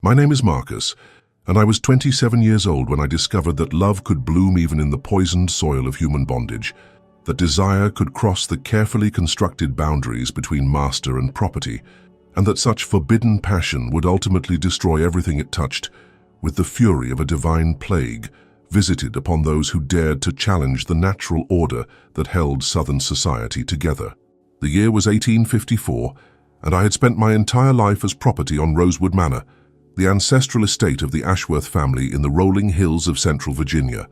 My name is Marcus, and I was 27 years old when I discovered that love could bloom even in the poisoned soil of human bondage, that desire could cross the carefully constructed boundaries between master and property, and that such forbidden passion would ultimately destroy everything it touched with the fury of a divine plague visited upon those who dared to challenge the natural order that held Southern society together. The year was 1854, and I had spent my entire life as property on Rosewood Manor, the ancestral estate of the Ashworth family in the rolling hills of central Virginia.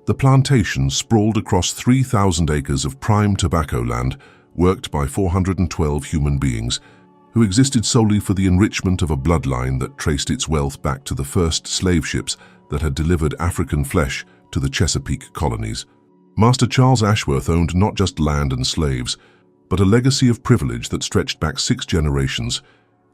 The plantation sprawled across 3,000 acres of prime tobacco land, worked by 412 human beings, who existed solely for the enrichment of a bloodline that traced its wealth back to the first slave ships that had delivered African flesh to the Chesapeake colonies. Master Charles Ashworth owned not just land and slaves, but a legacy of privilege that stretched back 6 generations,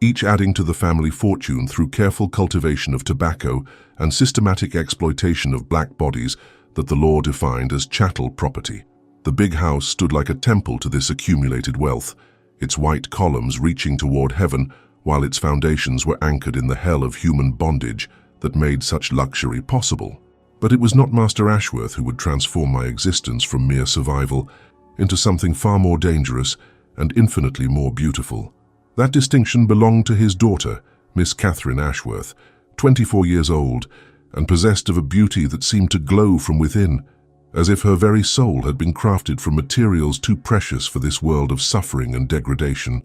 each adding to the family fortune through careful cultivation of tobacco and systematic exploitation of black bodies that the law defined as chattel property. The big house stood like a temple to this accumulated wealth, its white columns reaching toward heaven while its foundations were anchored in the hell of human bondage that made such luxury possible. But it was not Master Ashworth who would transform my existence from mere survival into something far more dangerous and infinitely more beautiful. That distinction belonged to his daughter, Miss Catherine Ashworth, 24 years old, and possessed of a beauty that seemed to glow from within, as if her very soul had been crafted from materials too precious for this world of suffering and degradation.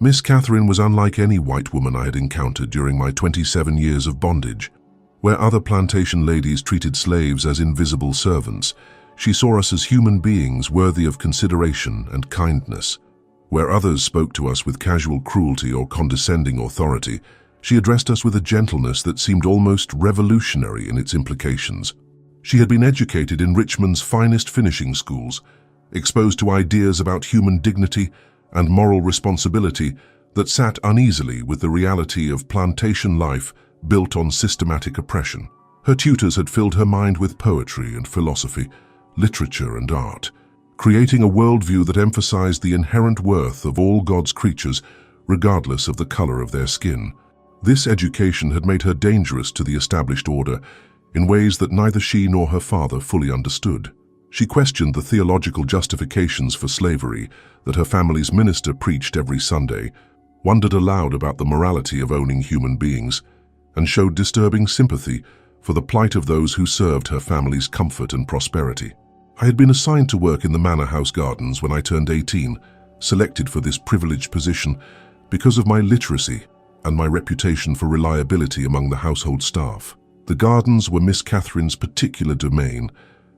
Miss Catherine was unlike any white woman I had encountered during my 27 years of bondage. Where other plantation ladies treated slaves as invisible servants, she saw us as human beings worthy of consideration and kindness. Where others spoke to us with casual cruelty or condescending authority, she addressed us with a gentleness that seemed almost revolutionary in its implications. She had been educated in Richmond's finest finishing schools, exposed to ideas about human dignity and moral responsibility that sat uneasily with the reality of plantation life built on systematic oppression. Her tutors had filled her mind with poetry and philosophy, literature and art, creating a worldview that emphasized the inherent worth of all God's creatures, regardless of the color of their skin. This education had made her dangerous to the established order in ways that neither she nor her father fully understood. She questioned the theological justifications for slavery that her family's minister preached every Sunday, wondered aloud about the morality of owning human beings, and showed disturbing sympathy for the plight of those who served her family's comfort and prosperity. I had been assigned to work in the manor house gardens when I turned 18, selected for this privileged position because of my literacy and my reputation for reliability among the household staff. The gardens were Miss Catherine's particular domain,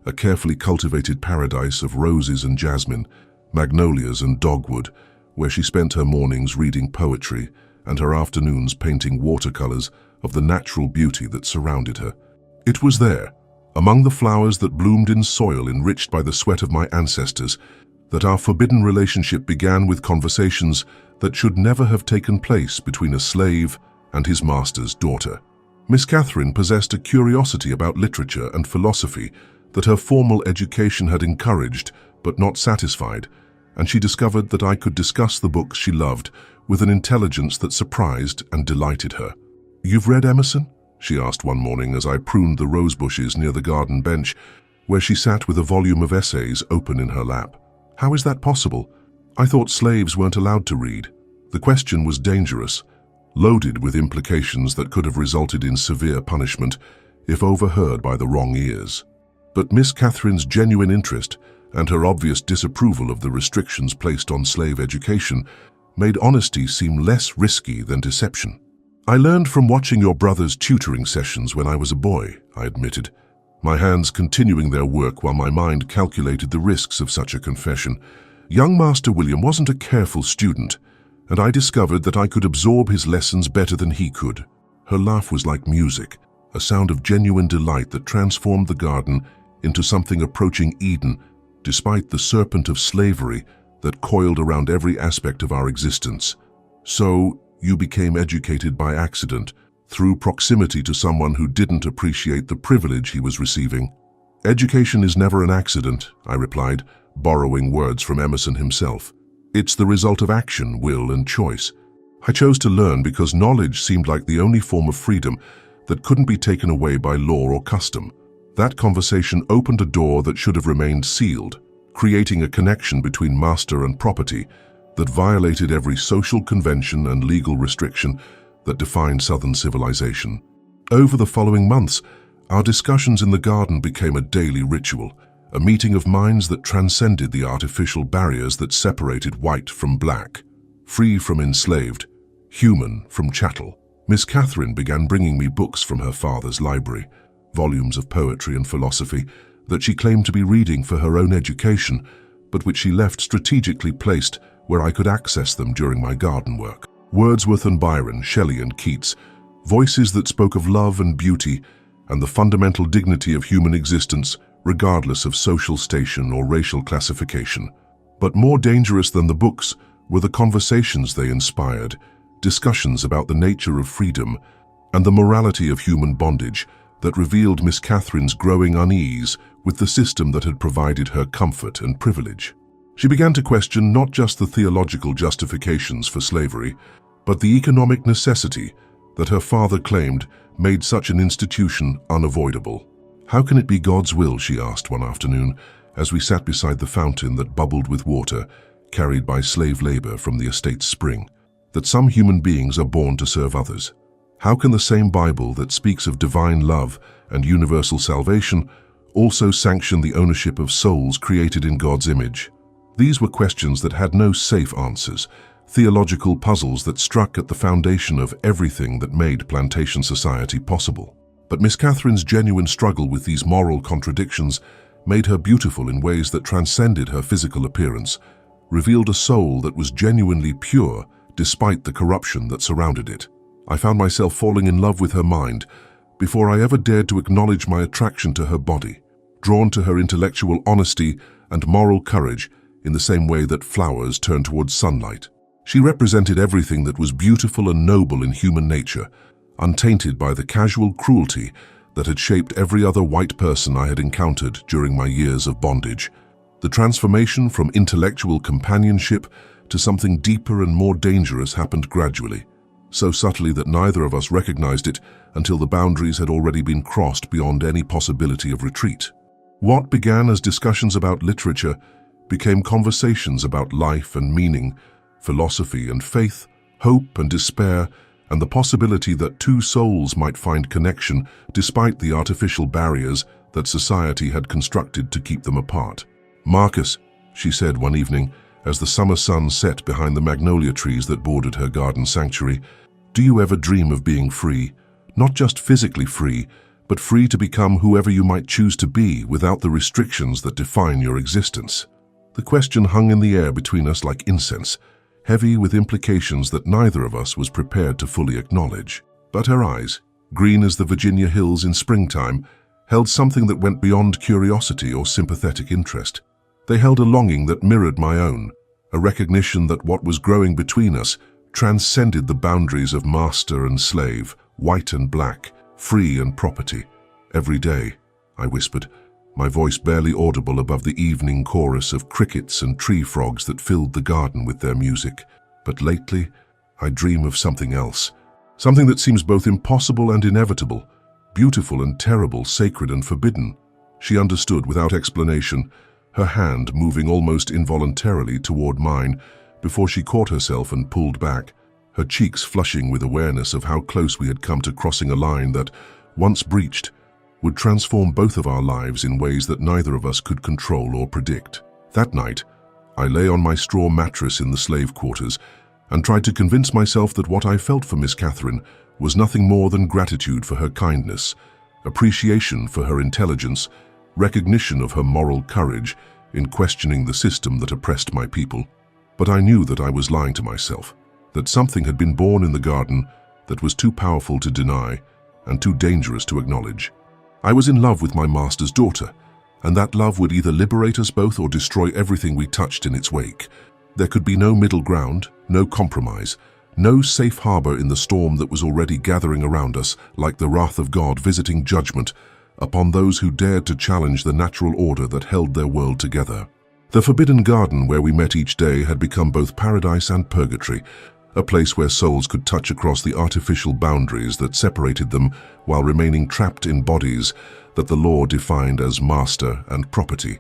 a carefully cultivated paradise of roses and jasmine, magnolias and dogwood, where she spent her mornings reading poetry and her afternoons painting watercolors of the natural beauty that surrounded her. It was there, among the flowers that bloomed in soil enriched by the sweat of my ancestors, that our forbidden relationship began with conversations that should never have taken place between a slave and his master's daughter. Miss Catherine possessed a curiosity about literature and philosophy that her formal education had encouraged but not satisfied, and she discovered that I could discuss the books she loved with an intelligence that surprised and delighted her. "You've read Emerson?" she asked one morning as I pruned the rose bushes near the garden bench, where she sat with a volume of essays open in her lap. "How is that possible? I thought slaves weren't allowed to read." The question was dangerous, loaded with implications that could have resulted in severe punishment if overheard by the wrong ears. But Miss Catherine's genuine interest and her obvious disapproval of the restrictions placed on slave education made honesty seem less risky than deception. "I learned from watching your brother's tutoring sessions when I was a boy," I admitted, my hands continuing their work while my mind calculated the risks of such a confession. "Young Master William wasn't a careful student, and I discovered that I could absorb his lessons better than he could." Her laugh was like music, a sound of genuine delight that transformed the garden into something approaching Eden, despite the serpent of slavery that coiled around every aspect of our existence. "So, you became educated by accident, through proximity to someone who didn't appreciate the privilege he was receiving." "Education is never an accident," I replied, borrowing words from Emerson himself. "It's the result of action, will, and choice. I chose to learn because knowledge seemed like the only form of freedom that couldn't be taken away by law or custom. That conversation opened a door that should have remained sealed, creating a connection between master and property that violated every social convention and legal restriction that defined Southern civilization. Over the following months, our discussions in the garden became a daily ritual, a meeting of minds that transcended the artificial barriers that separated white from black, free from enslaved, human from chattel. Miss Catherine began bringing me books from her father's library, volumes of poetry and philosophy that she claimed to be reading for her own education, but which she left strategically placed where I could access them during my garden work. Wordsworth and Byron, Shelley and Keats, voices that spoke of love and beauty and the fundamental dignity of human existence regardless of social station or racial classification. But more dangerous than the books were the conversations they inspired, discussions about the nature of freedom and the morality of human bondage that revealed Miss Catherine's growing unease with the system that had provided her comfort and privilege. She began to question not just the theological justifications for slavery, but the economic necessity that her father claimed made such an institution unavoidable. "How can it be God's will," she asked one afternoon, as we sat beside the fountain that bubbled with water, carried by slave labor from the estate's spring, "that some human beings are born to serve others? How can the same Bible that speaks of divine love and universal salvation also sanction the ownership of souls created in God's image?" These were questions that had no safe answers, theological puzzles that struck at the foundation of everything that made plantation society possible. But Miss Catherine's genuine struggle with these moral contradictions made her beautiful in ways that transcended her physical appearance, revealed a soul that was genuinely pure despite the corruption that surrounded it. I found myself falling in love with her mind before I ever dared to acknowledge my attraction to her body, drawn to her intellectual honesty and moral courage in the same way that flowers turn towards sunlight. She represented everything that was beautiful and noble in human nature, untainted by the casual cruelty that had shaped every other white person I had encountered during my years of bondage. The transformation from intellectual companionship to something deeper and more dangerous happened gradually, so subtly that neither of us recognized it until the boundaries had already been crossed beyond any possibility of retreat. What began as discussions about literature became conversations about life and meaning, philosophy and faith, hope and despair, and the possibility that two souls might find connection despite the artificial barriers that society had constructed to keep them apart. "Marcus," she said one evening, as the summer sun set behind the magnolia trees that bordered her garden sanctuary, "do you ever dream of being free? Not just physically free, but free to become whoever you might choose to be without the restrictions that define your existence?" The question hung in the air between us like incense, heavy with implications that neither of us was prepared to fully acknowledge. But her eyes, green as the Virginia hills in springtime, held something that went beyond curiosity or sympathetic interest. They held a longing that mirrored my own, a recognition that what was growing between us transcended the boundaries of master and slave, white and black, free and property. "Every day," I whispered, my voice barely audible above the evening chorus of crickets and tree frogs that filled the garden with their music. "But lately, I dream of something else, something that seems both impossible and inevitable, beautiful and terrible, sacred and forbidden." She understood without explanation, her hand moving almost involuntarily toward mine before she caught herself and pulled back, her cheeks flushing with awareness of how close we had come to crossing a line that, once breached, would transform both of our lives in ways that neither of us could control or predict. That night, I lay on my straw mattress in the slave quarters and tried to convince myself that what I felt for Miss Catherine was nothing more than gratitude for her kindness, appreciation for her intelligence, recognition of her moral courage in questioning the system that oppressed my people. But I knew that I was lying to myself, that something had been born in the garden that was too powerful to deny and too dangerous to acknowledge. I was in love with my master's daughter, and that love would either liberate us both or destroy everything we touched in its wake. There could be no middle ground, no compromise, no safe harbor in the storm that was already gathering around us like the wrath of God visiting judgment upon those who dared to challenge the natural order that held their world together. The forbidden garden where we met each day had become both paradise and purgatory, a place where souls could touch across the artificial boundaries that separated them while remaining trapped in bodies that the law defined as master and property.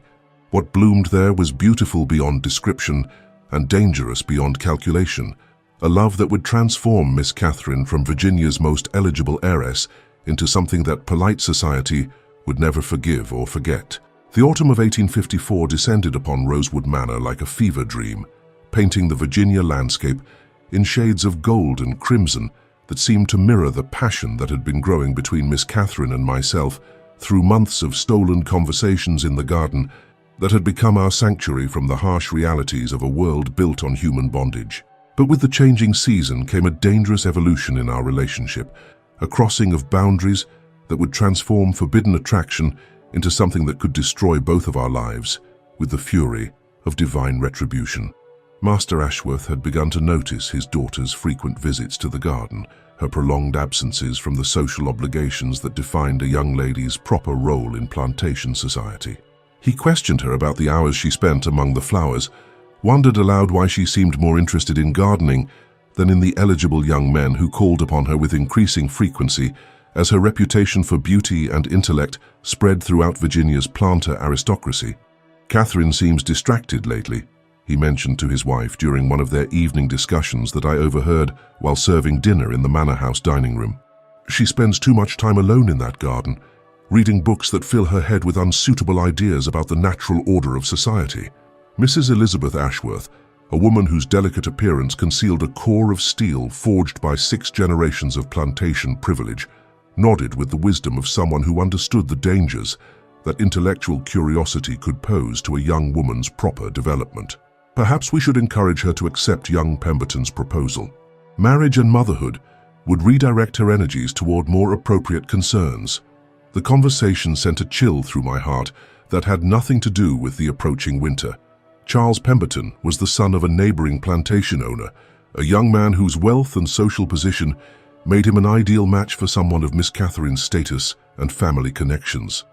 What bloomed there was beautiful beyond description and dangerous beyond calculation, a love that would transform Miss Catherine from Virginia's most eligible heiress into something that polite society would never forgive or forget. The autumn of 1854 descended upon Rosewood Manor like a fever dream, painting the Virginia landscape in shades of gold and crimson that seemed to mirror the passion that had been growing between Miss Catherine and myself through months of stolen conversations in the garden that had become our sanctuary from the harsh realities of a world built on human bondage. But with the changing season came a dangerous evolution in our relationship, a crossing of boundaries that would transform forbidden attraction into something that could destroy both of our lives with the fury of divine retribution. Master Ashworth had begun to notice his daughter's frequent visits to the garden, her prolonged absences from the social obligations that defined a young lady's proper role in plantation society. He questioned her about the hours she spent among the flowers, wondered aloud why she seemed more interested in gardening than in the eligible young men who called upon her with increasing frequency as her reputation for beauty and intellect spread throughout Virginia's planter aristocracy. "Catherine seems distracted lately," he mentioned to his wife during one of their evening discussions that I overheard while serving dinner in the manor house dining room. "She spends too much time alone in that garden, reading books that fill her head with unsuitable ideas about the natural order of society." Mrs. Elizabeth Ashworth, a woman whose delicate appearance concealed a core of steel forged by 6 generations of plantation privilege, nodded with the wisdom of someone who understood the dangers that intellectual curiosity could pose to a young woman's proper development. Perhaps we should encourage her to accept young Pemberton's proposal. Marriage and motherhood would redirect her energies toward more appropriate concerns. The conversation sent a chill through my heart that had nothing to do with the approaching winter. Charles Pemberton was the son of a neighboring plantation owner, a young man whose wealth and social position made him an ideal match for someone of Miss Catherine's status and family connections.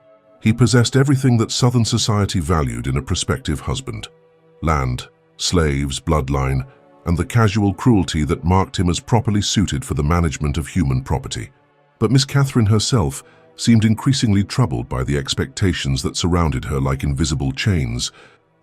He possessed everything that Southern society valued in a prospective husband: land, slaves, bloodline, and the casual cruelty that marked him as properly suited for the management of human property. But Miss Catherine herself seemed increasingly troubled by the expectations that surrounded her like invisible chains,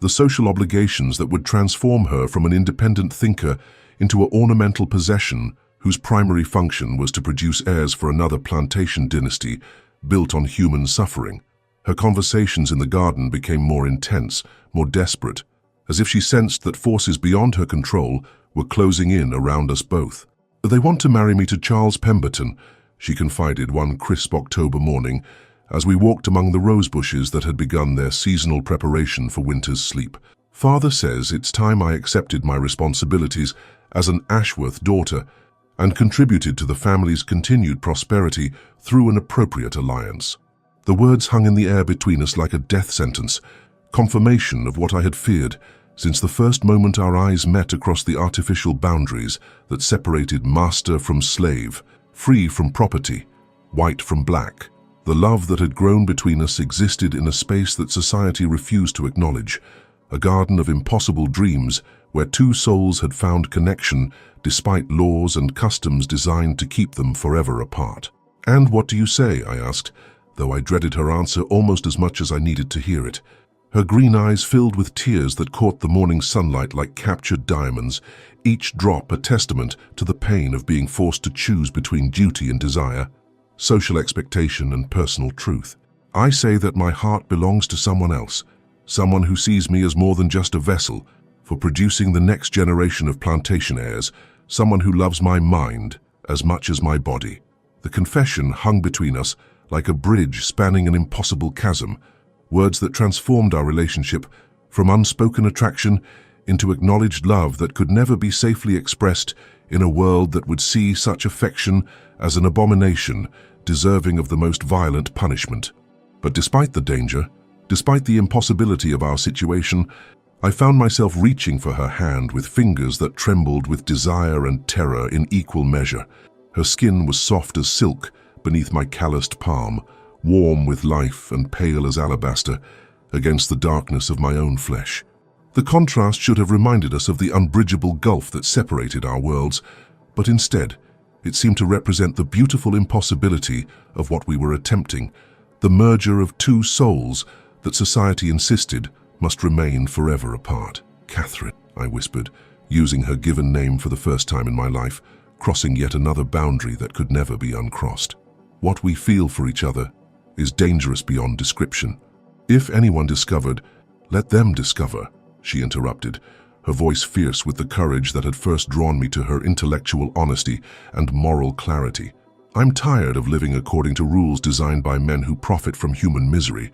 the social obligations that would transform her from an independent thinker into an ornamental possession whose primary function was to produce heirs for another plantation dynasty built on human suffering. Her conversations in the garden became more intense, more desperate, as if she sensed that forces beyond her control were closing in around us both. "They want to marry me to Charles Pemberton," she confided one crisp October morning as we walked among the rose bushes that had begun their seasonal preparation for winter's sleep. "Father says it's time I accepted my responsibilities as an Ashworth daughter and contributed to the family's continued prosperity through an appropriate alliance." The words hung in the air between us like a death sentence, confirmation of what I had feared since the first moment our eyes met across the artificial boundaries that separated master from slave, free from property, white from black. The love that had grown between us existed in a space that society refused to acknowledge, a garden of impossible dreams where 2 souls had found connection despite laws and customs designed to keep them forever apart. "And what do you say?" I asked, though I dreaded her answer almost as much as I needed to hear it. Her green eyes filled with tears that caught the morning sunlight like captured diamonds, each drop a testament to the pain of being forced to choose between duty and desire, social expectation and personal truth. "I say that my heart belongs to someone else, someone who sees me as more than just a vessel for producing the next generation of plantation heirs, someone who loves my mind as much as my body." The confession hung between us like a bridge spanning an impossible chasm, words that transformed our relationship from unspoken attraction into acknowledged love that could never be safely expressed in a world that would see such affection as an abomination deserving of the most violent punishment. But despite the danger, despite the impossibility of our situation, I found myself reaching for her hand with fingers that trembled with desire and terror in equal measure. Her skin was soft as silk beneath my calloused palm, warm with life and pale as alabaster against the darkness of my own flesh. The contrast should have reminded us of the unbridgeable gulf that separated our worlds, but instead, it seemed to represent the beautiful impossibility of what we were attempting, the merger of two souls that society insisted must remain forever apart. "Catherine," I whispered, using her given name for the first time in my life, crossing yet another boundary that could never be uncrossed. "What we feel for each other is dangerous beyond description. If anyone discovered, let them discover," she interrupted, her voice fierce with the courage that had first drawn me to her intellectual honesty and moral clarity. "I'm tired of living according to rules designed by men who profit from human misery,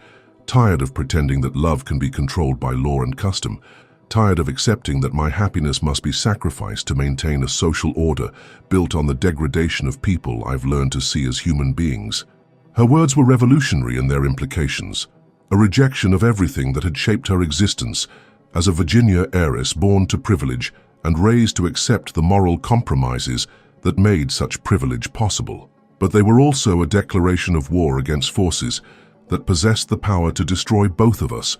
tired of pretending that love can be controlled by law and custom, tired of accepting that my happiness must be sacrificed to maintain a social order built on the degradation of people I've learned to see as human beings." Her words were revolutionary in their implications, a rejection of everything that had shaped her existence as a Virginia heiress born to privilege and raised to accept the moral compromises that made such privilege possible. But they were also a declaration of war against forces that possessed the power to destroy both of us,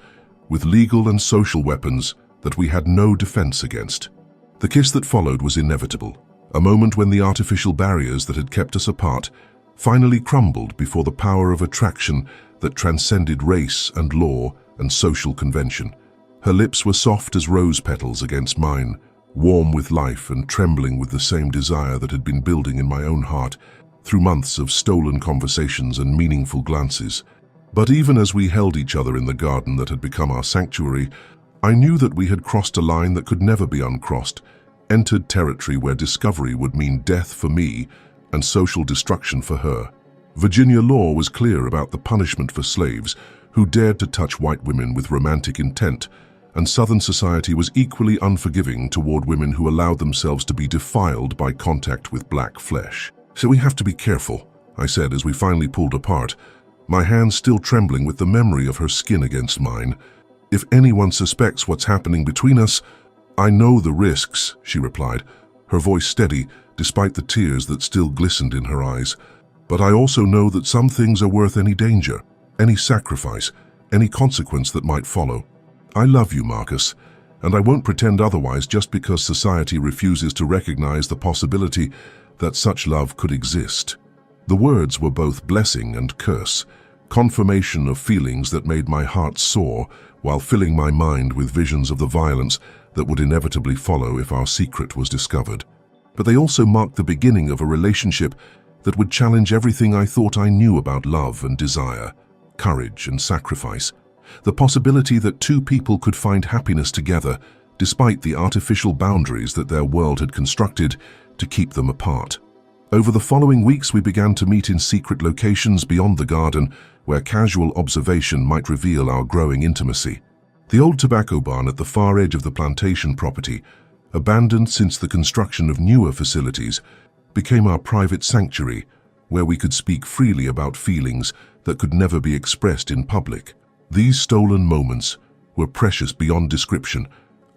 with legal and social weapons that we had no defense against. The kiss that followed was inevitable, a moment when the artificial barriers that had kept us apart finally crumbled before the power of attraction that transcended race and law and social convention. Her lips were soft as rose petals against mine, warm with life and trembling with the same desire that had been building in my own heart through months of stolen conversations and meaningful glances. But even as we held each other in the garden that had become our sanctuary, I knew that we had crossed a line that could never be uncrossed, entered territory where discovery would mean death for me and social destruction for her. Virginia law was clear about the punishment for slaves who dared to touch white women with romantic intent, and Southern society was equally unforgiving toward women who allowed themselves to be defiled by contact with black flesh. "So we have to be careful," I said as we finally pulled apart, my hands still trembling with the memory of her skin against mine. "If anyone suspects what's happening between us, I know the risks," she replied, her voice steady despite the tears that still glistened in her eyes. "But I also know that some things are worth any danger, any sacrifice, any consequence that might follow. I love you, Marcus, and I won't pretend otherwise just because society refuses to recognize the possibility that such love could exist." The words were both blessing and curse, confirmation of feelings that made my heart soar while filling my mind with visions of the violence that would inevitably follow if our secret was discovered. But they also marked the beginning of a relationship that would challenge everything I thought I knew about love and desire, courage and sacrifice. The possibility that two people could find happiness together despite the artificial boundaries that their world had constructed to keep them apart. Over the following weeks, we began to meet in secret locations beyond the garden where casual observation might reveal our growing intimacy. The old tobacco barn at the far edge of the plantation property, abandoned since the construction of newer facilities, became our private sanctuary where we could speak freely about feelings that could never be expressed in public. These stolen moments were precious beyond description,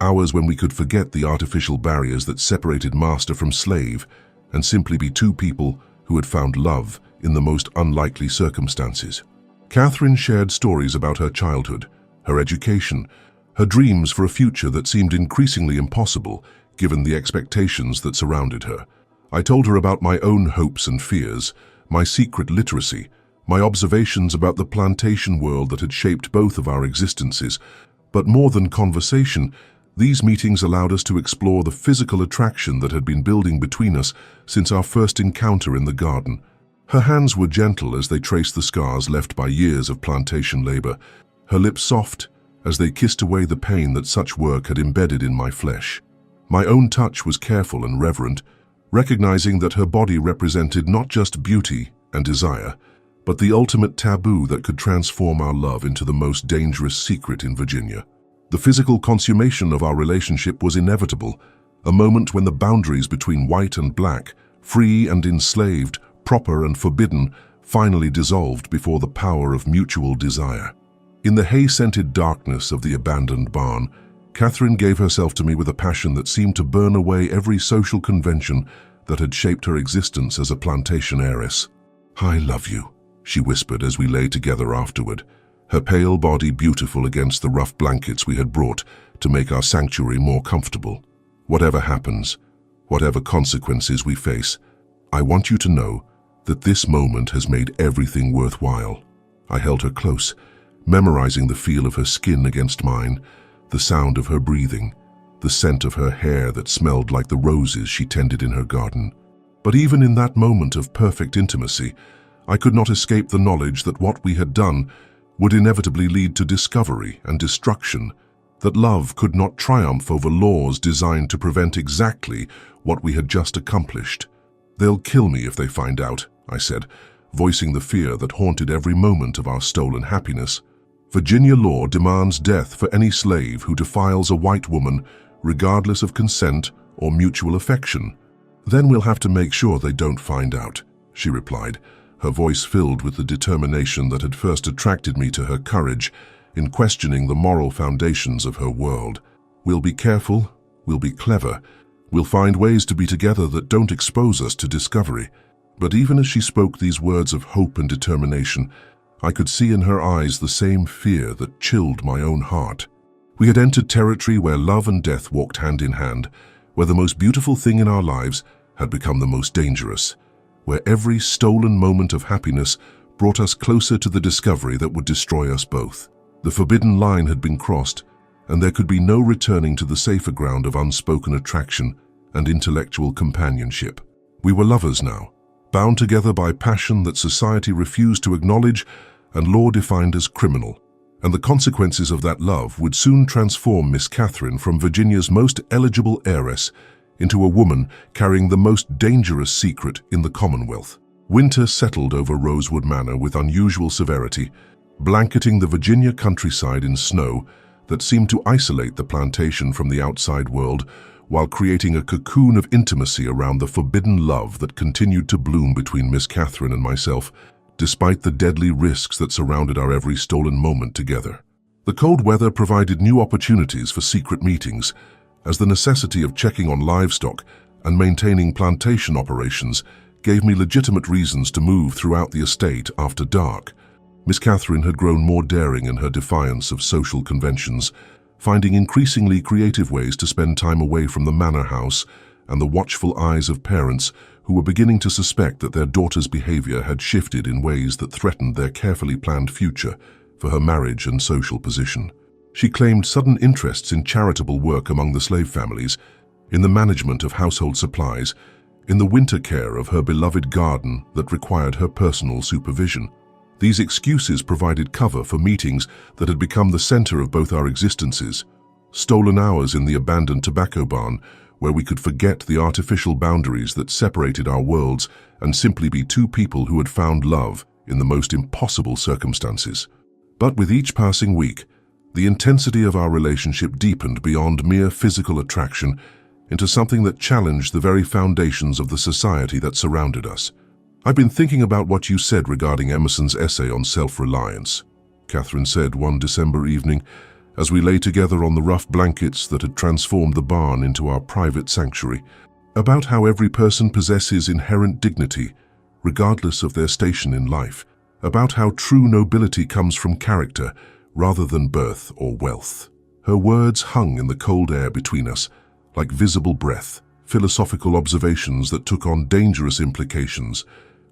hours when we could forget the artificial barriers that separated master from slave and simply be two people who had found love in the most unlikely circumstances. Catherine shared stories about her childhood, her education, her dreams for a future that seemed increasingly impossible given the expectations that surrounded her. I told her about my own hopes and fears, my secret literacy, my observations about the plantation world that had shaped both of our existences. But more than conversation, these meetings allowed us to explore the physical attraction that had been building between us since our first encounter in the garden. Her hands were gentle as they traced the scars left by years of plantation labor, her lips soft as they kissed away the pain that such work had embedded in my flesh. My own touch was careful and reverent, recognizing that her body represented not just beauty and desire, but the ultimate taboo that could transform our love into the most dangerous secret in Virginia. The physical consummation of our relationship was inevitable, a moment when the boundaries between white and black, free and enslaved, proper and forbidden, finally dissolved before the power of mutual desire. In the hay-scented darkness of the abandoned barn, Catherine gave herself to me with a passion that seemed to burn away every social convention that had shaped her existence as a plantation heiress. "I love you," she whispered as we lay together afterward, her pale body beautiful against the rough blankets we had brought to make our sanctuary more comfortable. Whatever happens, whatever consequences we face, I want you to know that this moment has made everything worthwhile. I held her close, memorizing the feel of her skin against mine, the sound of her breathing, the scent of her hair that smelled like the roses she tended in her garden. But even in that moment of perfect intimacy, I could not escape the knowledge that what we had done would inevitably lead to discovery and destruction, that love could not triumph over laws designed to prevent exactly what we had just accomplished. "They'll kill me if they find out," I said, voicing the fear that haunted every moment of our stolen happiness. "Virginia law demands death for any slave who defiles a white woman, regardless of consent or mutual affection." "Then we'll have to make sure they don't find out," she replied, her voice filled with the determination that had first attracted me to her courage in questioning the moral foundations of her world. "We'll be careful, we'll be clever, we'll find ways to be together that don't expose us to discovery." But even as she spoke these words of hope and determination, I could see in her eyes the same fear that chilled my own heart. We had entered territory where love and death walked hand in hand, where the most beautiful thing in our lives had become the most dangerous, where every stolen moment of happiness brought us closer to the discovery that would destroy us both. The forbidden line had been crossed, and there could be no returning to the safer ground of unspoken attraction and intellectual companionship. We were lovers now, bound together by passion that society refused to acknowledge and law defined as criminal. And the consequences of that love would soon transform Miss Catherine from Virginia's most eligible heiress into a woman carrying the most dangerous secret in the Commonwealth. Winter settled over Rosewood Manor with unusual severity, blanketing the Virginia countryside in snow that seemed to isolate the plantation from the outside world, while creating a cocoon of intimacy around the forbidden love that continued to bloom between Miss Catherine and myself, despite the deadly risks that surrounded our every stolen moment together. The cold weather provided new opportunities for secret meetings, as the necessity of checking on livestock and maintaining plantation operations gave me legitimate reasons to move throughout the estate after dark. Miss Catherine had grown more daring in her defiance of social conventions, finding increasingly creative ways to spend time away from the manor house and the watchful eyes of parents who were beginning to suspect that their daughter's behavior had shifted in ways that threatened their carefully planned future for her marriage and social position. She claimed sudden interests in charitable work among the slave families, in the management of household supplies, in the winter care of her beloved garden that required her personal supervision. These excuses provided cover for meetings that had become the center of both our existences. Stolen hours in the abandoned tobacco barn, where we could forget the artificial boundaries that separated our worlds and simply be two people who had found love in the most impossible circumstances. But with each passing week, the intensity of our relationship deepened beyond mere physical attraction into something that challenged the very foundations of the society that surrounded us. "I've been thinking about what you said regarding Emerson's essay on self-reliance," Catherine said one December evening, as we lay together on the rough blankets that had transformed the barn into our private sanctuary, "about how every person possesses inherent dignity, regardless of their station in life, about how true nobility comes from character rather than birth or wealth." Her words hung in the cold air between us, like visible breath, philosophical observations that took on dangerous implications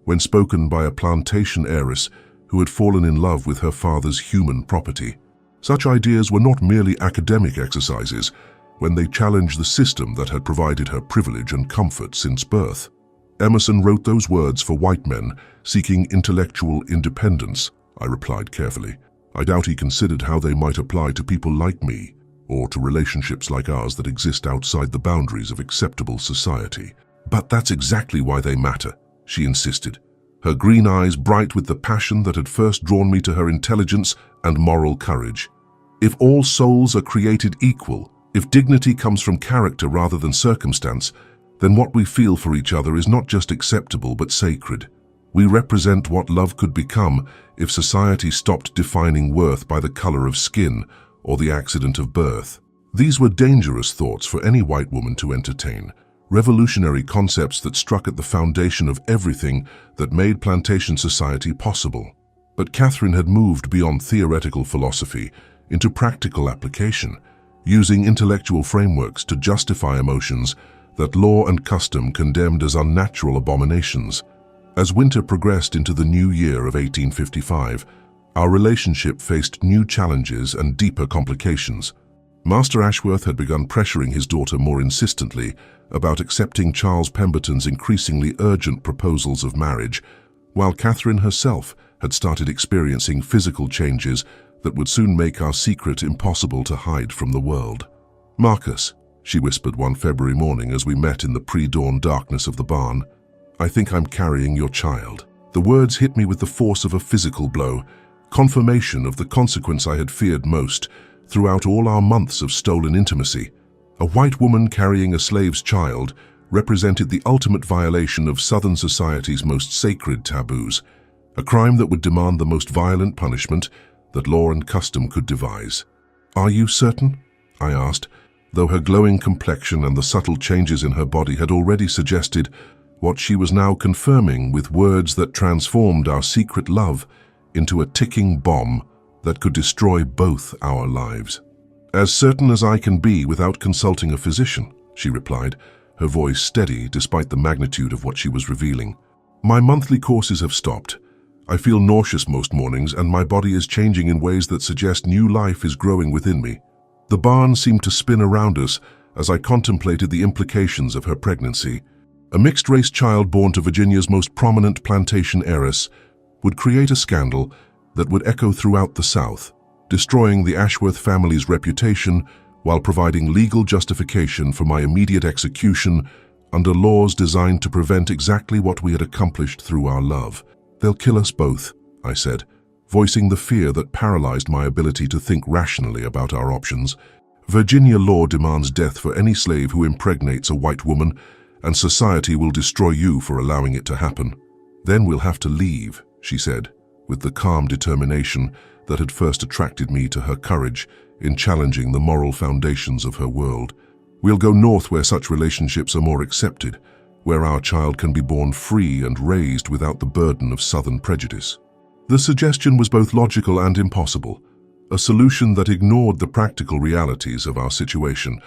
when spoken by a plantation heiress who had fallen in love with her father's human property. Such ideas were not merely academic exercises when they challenged the system that had provided her privilege and comfort since birth. "Emerson wrote those words for white men seeking intellectual independence," I replied carefully. "I doubt he considered how they might apply to people like me, or to relationships like ours that exist outside the boundaries of acceptable society." "But that's exactly why they matter," she insisted, her green eyes bright with the passion that had first drawn me to her intelligence and moral courage. "If all souls are created equal, if dignity comes from character rather than circumstance, then what we feel for each other is not just acceptable but sacred. We represent what love could become if society stopped defining worth by the color of skin or the accident of birth." These were dangerous thoughts for any white woman to entertain, revolutionary concepts that struck at the foundation of everything that made plantation society possible. But Catherine had moved beyond theoretical philosophy into practical application, using intellectual frameworks to justify emotions that law and custom condemned as unnatural abominations. As winter progressed into the new year of 1855, our relationship faced new challenges and deeper complications. Master Ashworth had begun pressuring his daughter more insistently about accepting Charles Pemberton's increasingly urgent proposals of marriage, while Catherine herself had started experiencing physical changes that would soon make our secret impossible to hide from the world. "Marcus," she whispered one February morning as we met in the pre-dawn darkness of the barn, "I think I'm carrying your child." The words hit me with the force of a physical blow, confirmation of the consequence I had feared most throughout all our months of stolen intimacy. A white woman carrying a slave's child represented the ultimate violation of Southern society's most sacred taboos, a crime that would demand the most violent punishment that law and custom could devise. "Are you certain?" I asked, though her glowing complexion and the subtle changes in her body had already suggested what she was now confirming with words that transformed our secret love into a ticking bomb that could destroy both our lives. "As certain as I can be without consulting a physician," she replied, her voice steady despite the magnitude of what she was revealing. "My monthly courses have stopped. I feel nauseous most mornings, and my body is changing in ways that suggest new life is growing within me." The barn seemed to spin around us as I contemplated the implications of her pregnancy. A mixed-race child born to Virginia's most prominent plantation heiress would create a scandal that would echo throughout the South, destroying the Ashworth family's reputation while providing legal justification for my immediate execution under laws designed to prevent exactly what we had accomplished through our love. "They'll kill us both," I said, voicing the fear that paralyzed my ability to think rationally about our options. "Virginia law demands death for any slave who impregnates a white woman, and society will destroy you for allowing it to happen." "Then we'll have to leave," she said, with the calm determination that had first attracted me to her courage in challenging the moral foundations of her world. "We'll go north where such relationships are more accepted, where our child can be born free and raised without the burden of Southern prejudice." The suggestion was both logical and impossible, a solution that ignored the practical realities of our situation.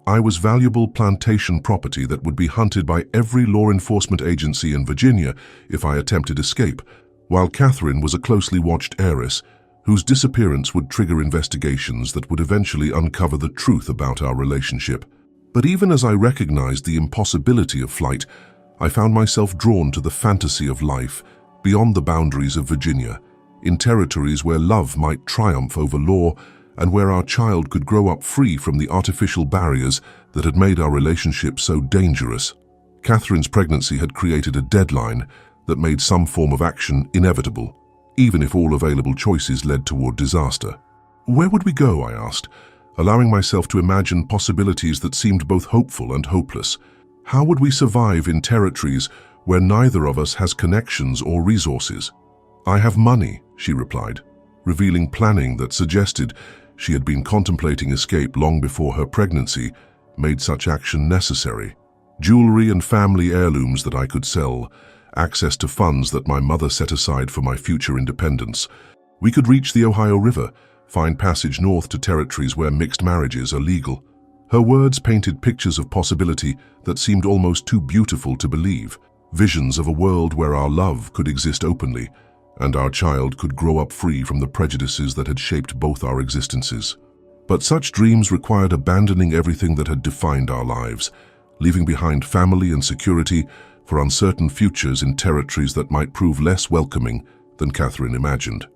I was valuable plantation property that would be hunted by every law enforcement agency in Virginia if I attempted escape, while Catherine was a closely watched heiress whose disappearance would trigger investigations that would eventually uncover the truth about our relationship. But even as I recognized the impossibility of flight, I found myself drawn to the fantasy of life beyond the boundaries of Virginia, in territories where love might triumph over law and where our child could grow up free from the artificial barriers that had made our relationship so dangerous. Catherine's pregnancy had created a deadline that made some form of action inevitable, even if all available choices led toward disaster. "Where would we go?" I asked, allowing myself to imagine possibilities that seemed both hopeful and hopeless. "How would we survive in territories where neither of us has connections or resources?" "I have money," she replied, revealing planning that suggested she had been contemplating escape long before her pregnancy made such action necessary. "Jewelry and family heirlooms that I could sell, access to funds that my mother set aside for my future independence. We could reach the Ohio River, find passage north to territories where mixed marriages are legal." Her words painted pictures of possibility that seemed almost too beautiful to believe, visions of a world where our love could exist openly, and our child could grow up free from the prejudices that had shaped both our existences. But such dreams required abandoning everything that had defined our lives, leaving behind family and security for uncertain futures in territories that might prove less welcoming than Catherine imagined.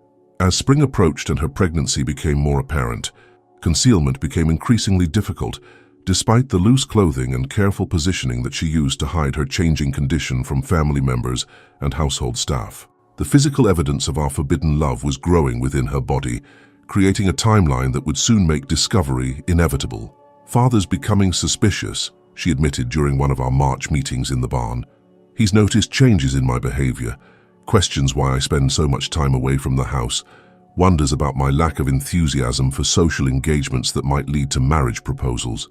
As spring approached and her pregnancy became more apparent, concealment became increasingly difficult, despite the loose clothing and careful positioning that she used to hide her changing condition from family members and household staff. The physical evidence of our forbidden love was growing within her body, creating a timeline that would soon make discovery inevitable. "Father's becoming suspicious," she admitted during one of our March meetings in the barn. "He's noticed changes in my behavior, questions why I spend so much time away from the house, wonders about my lack of enthusiasm for social engagements that might lead to marriage proposals."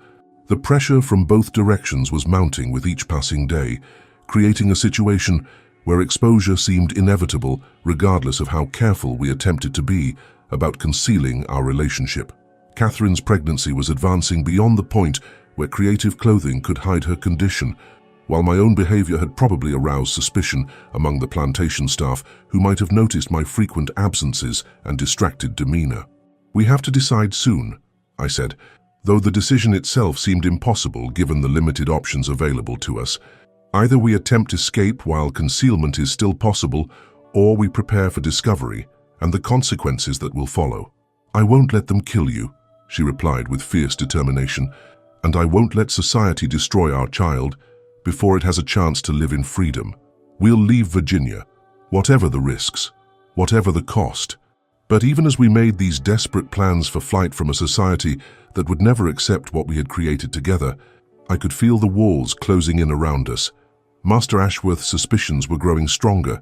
The pressure from both directions was mounting with each passing day, creating a situation where exposure seemed inevitable regardless of how careful we attempted to be about concealing our relationship. Catherine's pregnancy was advancing beyond the point where creative clothing could hide her condition, while my own behavior had probably aroused suspicion among the plantation staff who might have noticed my frequent absences and distracted demeanor. "We have to decide soon," I said, though the decision itself seemed impossible given the limited options available to us. "Either we attempt escape while concealment is still possible, or we prepare for discovery and the consequences that will follow." "I won't let them kill you," she replied with fierce determination, "and I won't let society destroy our child before it has a chance to live in freedom. We'll leave Virginia, whatever the risks, whatever the cost." But even as we made these desperate plans for flight from a society that would never accept what we had created together, I could feel the walls closing in around us. Master Ashworth's suspicions were growing stronger.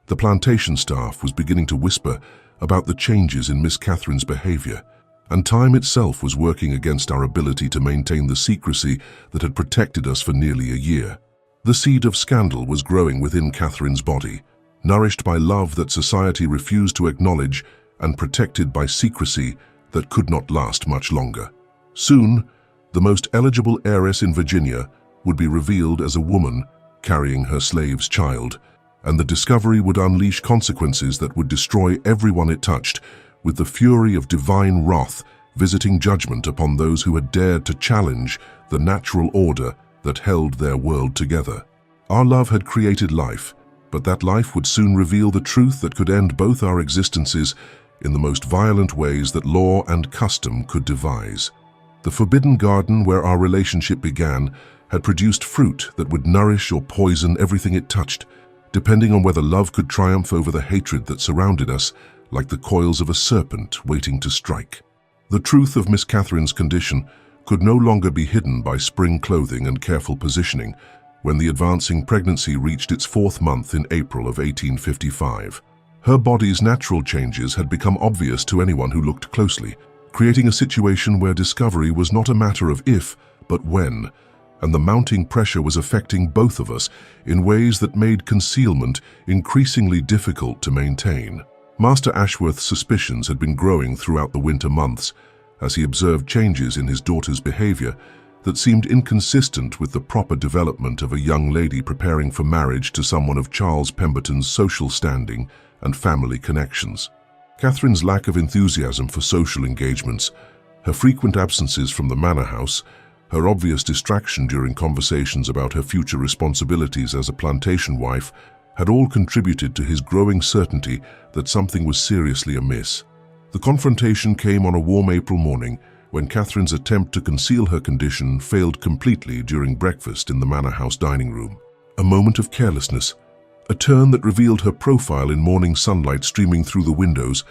The plantation staff was beginning to whisper about the changes in Miss Catherine's behavior, and time itself was working against our ability to maintain the secrecy that had protected us for nearly a year. The seed of scandal was growing within Catherine's body, nourished by love that society refused to acknowledge and protected by secrecy that could not last much longer. Soon, the most eligible heiress in Virginia would be revealed as a woman carrying her slave's child, and the discovery would unleash consequences that would destroy everyone it touched, with the fury of divine wrath visiting judgment upon those who had dared to challenge the natural order that held their world together. Our love had created life, but that life would soon reveal the truth that could end both our existences in the most violent ways that law and custom could devise. The forbidden garden where our relationship began had produced fruit that would nourish or poison everything it touched, depending on whether love could triumph over the hatred that surrounded us, like the coils of a serpent waiting to strike. The truth of Miss Catherine's condition could no longer be hidden by spring clothing and careful positioning when the advancing pregnancy reached its 4th month in April of 1855. Her body's natural changes had become obvious to anyone who looked closely, creating a situation where discovery was not a matter of if, but when, and the mounting pressure was affecting both of us in ways that made concealment increasingly difficult to maintain. Master Ashworth's suspicions had been growing throughout the winter months as he observed changes in his daughter's behavior that seemed inconsistent with the proper development of a young lady preparing for marriage to someone of Charles Pemberton's social standing and family connections. Catherine's lack of enthusiasm for social engagements, her frequent absences from the manor house, her obvious distraction during conversations about her future responsibilities as a plantation wife had all contributed to his growing certainty that something was seriously amiss. The confrontation came on a warm April morning when Catherine's attempt to conceal her condition failed completely during breakfast in the manor house dining room. A moment of carelessness, a turn that revealed her profile in morning sunlight streaming through the windows,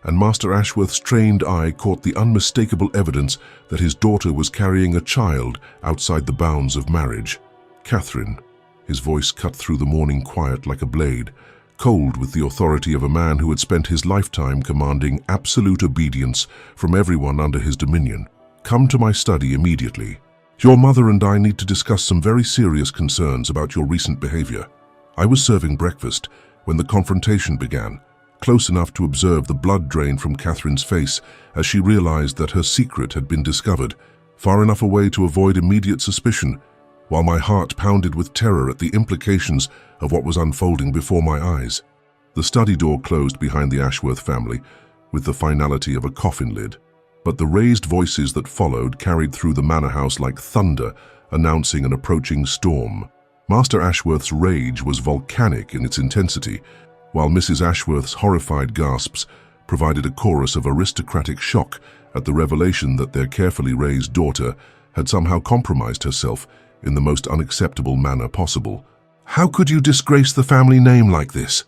and Master Ashworth's trained eye caught the unmistakable evidence that his daughter was carrying a child outside the bounds of marriage. "Catherine," his voice cut through the morning quiet like a blade, cold with the authority of a man who had spent his lifetime commanding absolute obedience from everyone under his dominion. "Come to my study immediately. Your mother and I need to discuss some very serious concerns about your recent behavior." I was serving breakfast when the confrontation began, close enough to observe the blood drain from Catherine's face as she realized that her secret had been discovered, far enough away to avoid immediate suspicion, while my heart pounded with terror at the implications of what was unfolding before my eyes. The study door closed behind the Ashworth family with the finality of a coffin lid, but the raised voices that followed carried through the manor house like thunder, announcing an approaching storm. Master Ashworth's rage was volcanic in its intensity, while Mrs. Ashworth's horrified gasps provided a chorus of aristocratic shock at the revelation that their carefully raised daughter had somehow compromised herself in the most unacceptable manner possible. "How could you disgrace the family name like this?"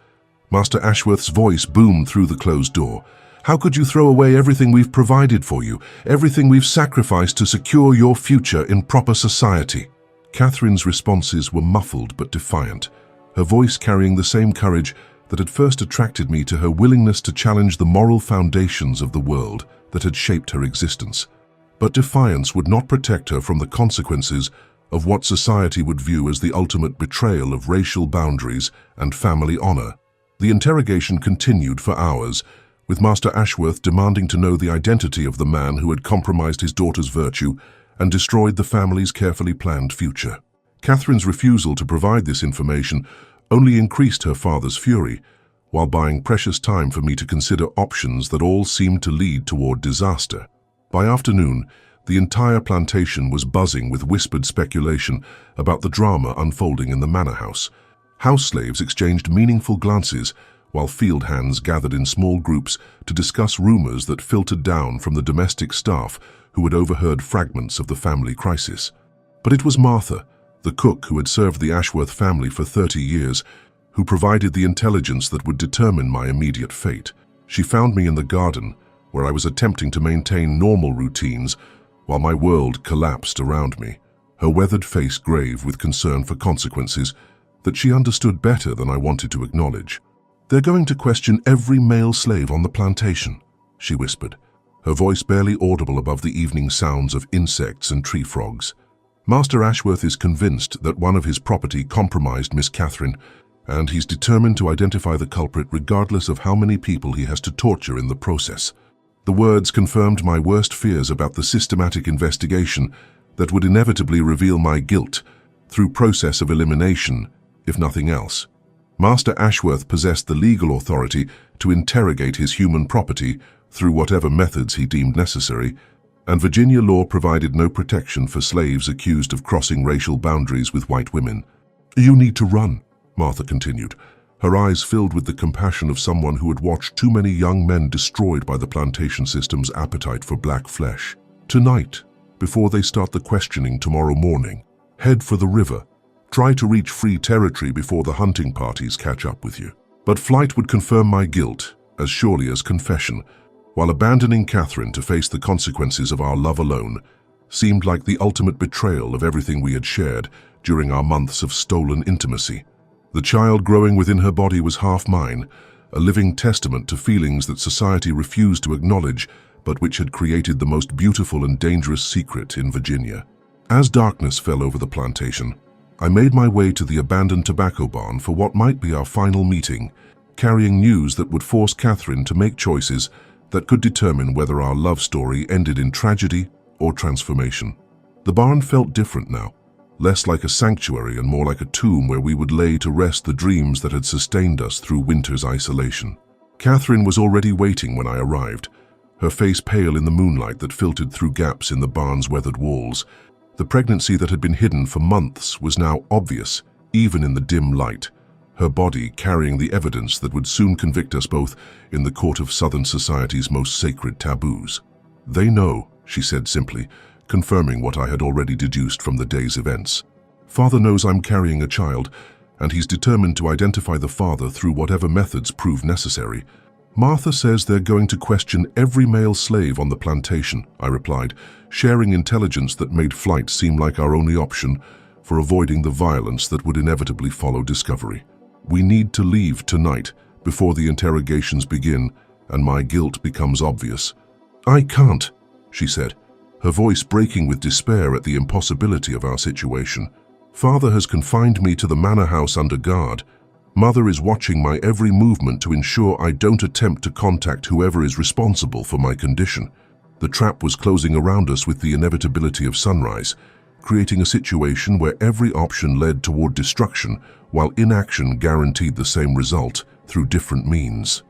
Master Ashworth's voice boomed through the closed door. "How could you throw away everything we've provided for you, everything we've sacrificed to secure your future in proper society?" Catherine's responses were muffled but defiant, her voice carrying the same courage that had first attracted me to her willingness to challenge the moral foundations of the world that had shaped her existence. But defiance would not protect her from the consequences of what society would view as the ultimate betrayal of racial boundaries and family honor. The interrogation continued for hours, with Master Ashworth demanding to know the identity of the man who had compromised his daughter's virtue and destroyed the family's carefully planned future. Catherine's refusal to provide this information only increased her father's fury, while buying precious time for me to consider options that all seemed to lead toward disaster. By afternoon, the entire plantation was buzzing with whispered speculation about the drama unfolding in the manor house. House slaves exchanged meaningful glances, while field hands gathered in small groups to discuss rumors that filtered down from the domestic staff who had overheard fragments of the family crisis. But it was Martha, the cook who had served the Ashworth family for 30 years, who provided the intelligence that would determine my immediate fate. She found me in the garden, where I was attempting to maintain normal routines while my world collapsed around me, her weathered face grave with concern for consequences that she understood better than I wanted to acknowledge. "They're going to question every male slave on the plantation," she whispered, her voice barely audible above the evening sounds of insects and tree frogs. "Master Ashworth is convinced that one of his property compromised Miss Catherine, and he's determined to identify the culprit regardless of how many people he has to torture in the process." The words confirmed my worst fears about the systematic investigation that would inevitably reveal my guilt through process of elimination, if nothing else. Master Ashworth possessed the legal authority to interrogate his human property through whatever methods he deemed necessary, and Virginia law provided no protection for slaves accused of crossing racial boundaries with white women. "You need to run," Martha continued, her eyes filled with the compassion of someone who had watched too many young men destroyed by the plantation system's appetite for black flesh. "Tonight, before they start the questioning tomorrow morning, head for the river. Try to reach free territory before the hunting parties catch up with you." But flight would confirm my guilt as surely as confession, while abandoning Catherine to face the consequences of our love alone seemed like the ultimate betrayal of everything we had shared during our months of stolen intimacy. The child growing within her body was half mine, a living testament to feelings that society refused to acknowledge, but which had created the most beautiful and dangerous secret in Virginia. As darkness fell over the plantation, I made my way to the abandoned tobacco barn for what might be our final meeting, carrying news that would force Catherine to make choices that could determine whether our love story ended in tragedy or transformation. The barn felt different now, less like a sanctuary and more like a tomb where we would lay to rest the dreams that had sustained us through winter's isolation. Catherine was already waiting when I arrived, her face pale in the moonlight that filtered through gaps in the barn's weathered walls. The pregnancy that had been hidden for months was now obvious, even in the dim light, her body carrying the evidence that would soon convict us both in the court of Southern society's most sacred taboos. "They know," she said simply, confirming what I had already deduced from the day's events. "Father knows I'm carrying a child, and he's determined to identify the father through whatever methods prove necessary." "Martha says they're going to question every male slave on the plantation," I replied, sharing intelligence that made flight seem like our only option for avoiding the violence that would inevitably follow discovery. "We need to leave tonight before the interrogations begin and my guilt becomes obvious." "I can't," she said, her voice breaking with despair at the impossibility of our situation. "Father has confined me to the manor house under guard. Mother is watching my every movement to ensure I don't attempt to contact whoever is responsible for my condition." The trap was closing around us with the inevitability of sunrise, creating a situation where every option led toward destruction, while inaction guaranteed the same result through different means.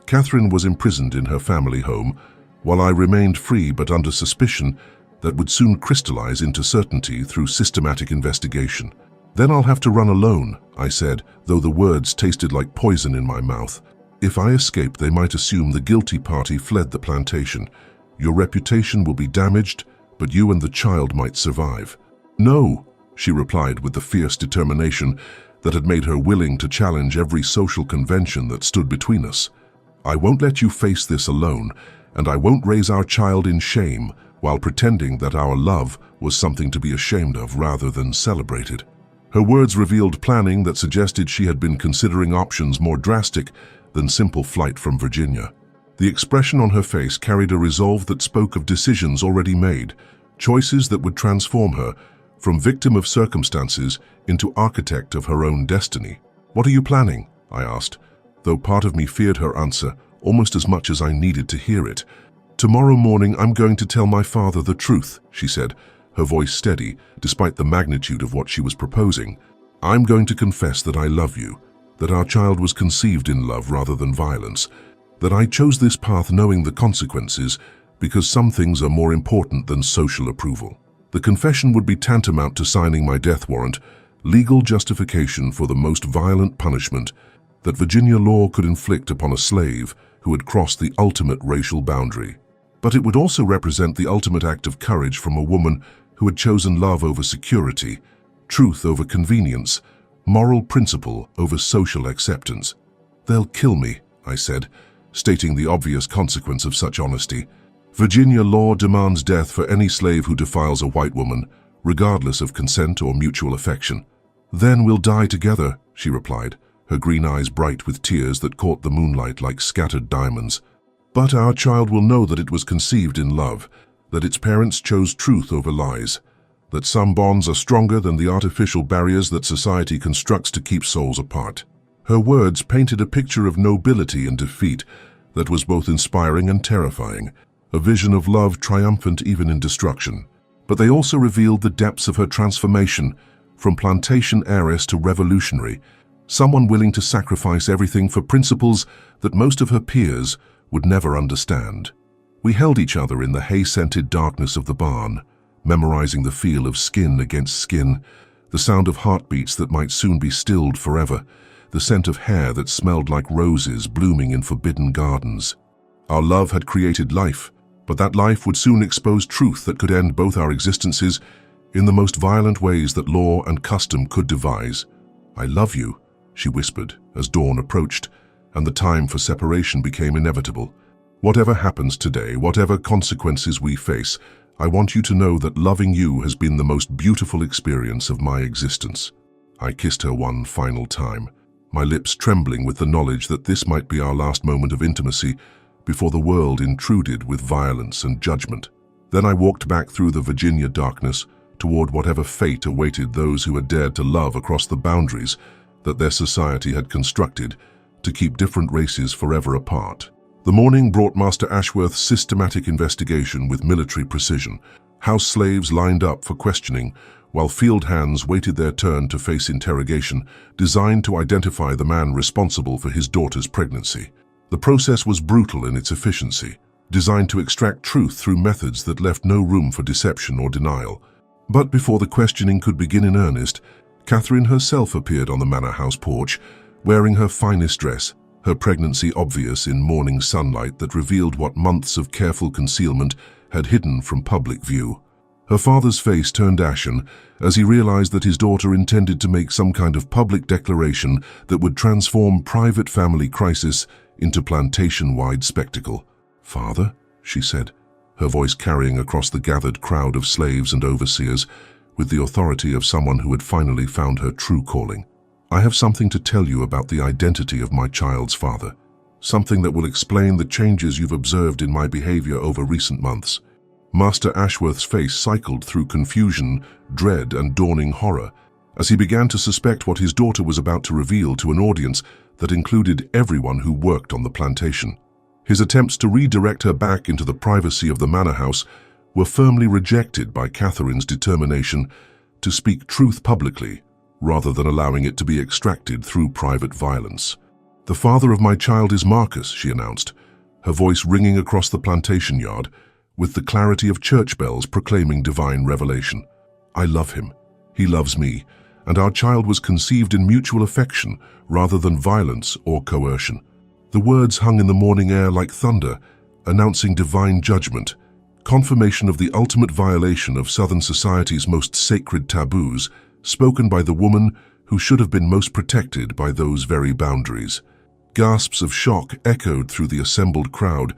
Catherine was imprisoned in her family home, while I remained free but under suspicion that would soon crystallize into certainty through systematic investigation. "Then I'll have to run alone," I said, though the words tasted like poison in my mouth. "If I escape, they might assume the guilty party fled the plantation. Your reputation will be damaged, but you and the child might survive." "No," she replied with the fierce determination that had made her willing to challenge every social convention that stood between us. "I won't let you face this alone, and I won't raise our child in shame while pretending that our love was something to be ashamed of rather than celebrated." Her words revealed planning that suggested she had been considering options more drastic than simple flight from Virginia. The expression on her face carried a resolve that spoke of decisions already made, choices that would transform her from victim of circumstances into architect of her own destiny. "What are you planning?" I asked, though part of me feared her answer, almost as much as I needed to hear it. "Tomorrow morning I'm going to tell my father the truth," she said, her voice steady, despite the magnitude of what she was proposing. "I'm going to confess that I love you, that our child was conceived in love rather than violence, that I chose this path knowing the consequences, because some things are more important than social approval." The confession would be tantamount to signing my death warrant, legal justification for the most violent punishment that Virginia law could inflict upon a slave who had crossed the ultimate racial boundary. But it would also represent the ultimate act of courage from a woman who had chosen love over security, truth over convenience, moral principle over social acceptance. "They'll kill me," I said, stating the obvious consequence of such honesty. "Virginia law demands death for any slave who defiles a white woman, regardless of consent or mutual affection." "Then we'll die together," she replied, her green eyes bright with tears that caught the moonlight like scattered diamonds. "But our child will know that it was conceived in love, that its parents chose truth over lies, that some bonds are stronger than the artificial barriers that society constructs to keep souls apart." Her words painted a picture of nobility and defeat that was both inspiring and terrifying, a vision of love triumphant even in destruction. But they also revealed the depths of her transformation, from plantation heiress to revolutionary, someone willing to sacrifice everything for principles that most of her peers would never understand. We held each other in the hay-scented darkness of the barn, memorizing the feel of skin against skin, the sound of heartbeats that might soon be stilled forever, the scent of hair that smelled like roses blooming in forbidden gardens. Our love had created life, but that life would soon expose truth that could end both our existences in the most violent ways that law and custom could devise. "I love you," she whispered as dawn approached, and the time for separation became inevitable. "Whatever happens today, whatever consequences we face, I want you to know that loving you has been the most beautiful experience of my existence." I kissed her one final time, my lips trembling with the knowledge that this might be our last moment of intimacy before the world intruded with violence and judgment. Then I walked back through the Virginia darkness toward whatever fate awaited those who had dared to love across the boundaries that their society had constructed to keep different races forever apart. The morning brought Master Ashworth's systematic investigation with military precision. House slaves lined up for questioning, while field hands waited their turn to face interrogation, designed to identify the man responsible for his daughter's pregnancy. The process was brutal in its efficiency, designed to extract truth through methods that left no room for deception or denial. But before the questioning could begin in earnest, Catherine herself appeared on the manor house porch, wearing her finest dress, her pregnancy obvious in morning sunlight that revealed what months of careful concealment had hidden from public view. Her father's face turned ashen as he realized that his daughter intended to make some kind of public declaration that would transform private family crisis into plantation-wide spectacle. "Father," she said, her voice carrying across the gathered crowd of slaves and overseers with the authority of someone who had finally found her true calling. "I have something to tell you about the identity of my child's father, something that will explain the changes you've observed in my behavior over recent months." Master Ashworth's face cycled through confusion, dread, and dawning horror as he began to suspect what his daughter was about to reveal to an audience that included everyone who worked on the plantation. His attempts to redirect her back into the privacy of the manor house were firmly rejected by Catherine's determination to speak truth publicly, rather than allowing it to be extracted through private violence. "The father of my child is Marcus," she announced, her voice ringing across the plantation yard with the clarity of church bells proclaiming divine revelation. "I love him. He loves me, and our child was conceived in mutual affection rather than violence or coercion." The words hung in the morning air like thunder, announcing divine judgment, confirmation of the ultimate violation of Southern society's most sacred taboos, spoken by the woman who should have been most protected by those very boundaries. Gasps of shock echoed through the assembled crowd,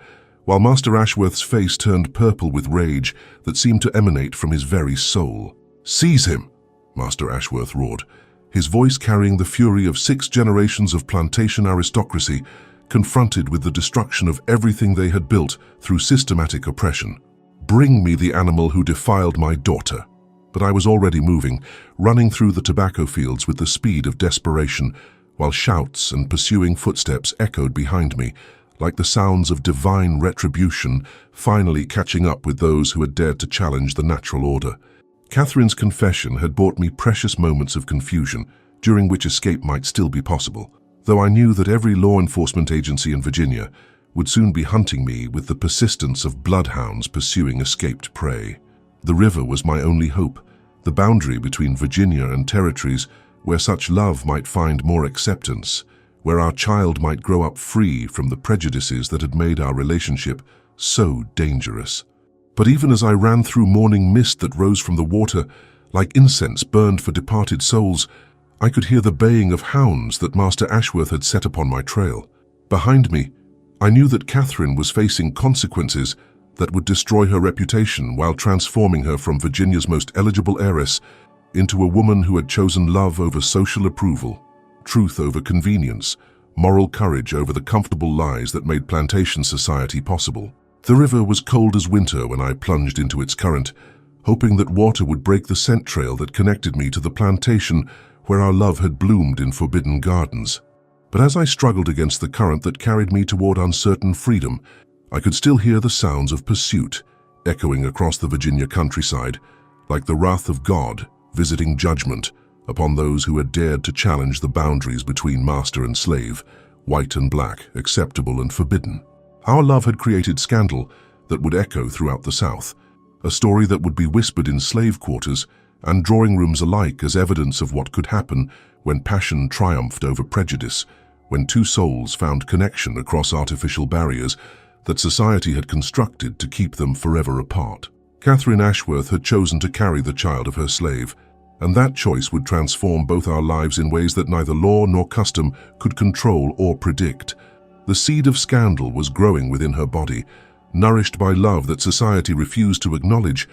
while Master Ashworth's face turned purple with rage that seemed to emanate from his very soul. "Seize him!" Master Ashworth roared, his voice carrying the fury of 6 generations of plantation aristocracy confronted with the destruction of everything they had built through systematic oppression. "Bring me the animal who defiled my daughter." But I was already moving, running through the tobacco fields with the speed of desperation, while shouts and pursuing footsteps echoed behind me, like the sounds of divine retribution finally catching up with those who had dared to challenge the natural order. Catherine's confession had brought me precious moments of confusion, during which escape might still be possible, though I knew that every law enforcement agency in Virginia would soon be hunting me with the persistence of bloodhounds pursuing escaped prey. The river was my only hope, the boundary between Virginia and territories where such love might find more acceptance, where our child might grow up free from the prejudices that had made our relationship so dangerous. But even as I ran through morning mist that rose from the water, like incense burned for departed souls, I could hear the baying of hounds that Master Ashworth had set upon my trail. Behind me, I knew that Catherine was facing consequences that would destroy her reputation while transforming her from Virginia's most eligible heiress into a woman who had chosen love over social approval, truth over convenience, moral courage over the comfortable lies that made plantation society possible. The river was cold as winter when I plunged into its current, hoping that water would break the scent trail that connected me to the plantation where our love had bloomed in forbidden gardens. But as I struggled against the current that carried me toward uncertain freedom, I could still hear the sounds of pursuit echoing across the Virginia countryside, like the wrath of God visiting judgment upon those who had dared to challenge the boundaries between master and slave, white and black, acceptable and forbidden. Our love had created scandal that would echo throughout the South, a story that would be whispered in slave quarters and drawing rooms alike as evidence of what could happen when passion triumphed over prejudice, when two souls found connection across artificial barriers that society had constructed to keep them forever apart. Catherine Ashworth had chosen to carry the child of her slave, and that choice would transform both our lives in ways that neither law nor custom could control or predict. The seed of scandal was growing within her body, nourished by love that society refused to acknowledge,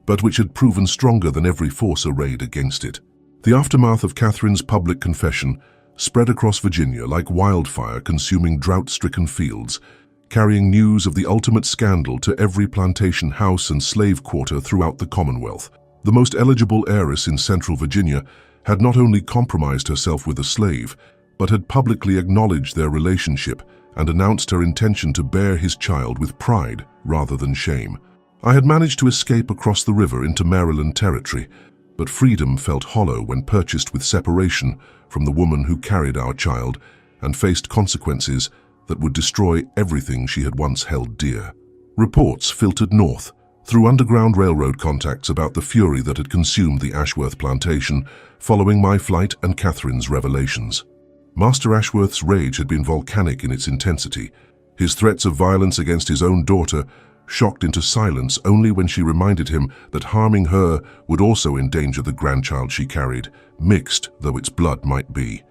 but which had proven stronger than every force arrayed against it. The aftermath of Catherine's public confession spread across Virginia like wildfire, consuming drought-stricken fields, carrying news of the ultimate scandal to every plantation house and slave quarter throughout the Commonwealth. The most eligible heiress in central Virginia had not only compromised herself with a slave, but had publicly acknowledged their relationship and announced her intention to bear his child with pride rather than shame. I had managed to escape across the river into Maryland territory, but freedom felt hollow when purchased with separation from the woman who carried our child and faced consequences that would destroy everything she had once held dear. Reports filtered north through Underground Railroad contacts about the fury that had consumed the Ashworth plantation following my flight and Catherine's revelations. Master Ashworth's rage had been volcanic in its intensity. His threats of violence against his own daughter shocked into silence only when she reminded him that harming her would also endanger the grandchild she carried, mixed though its blood might be.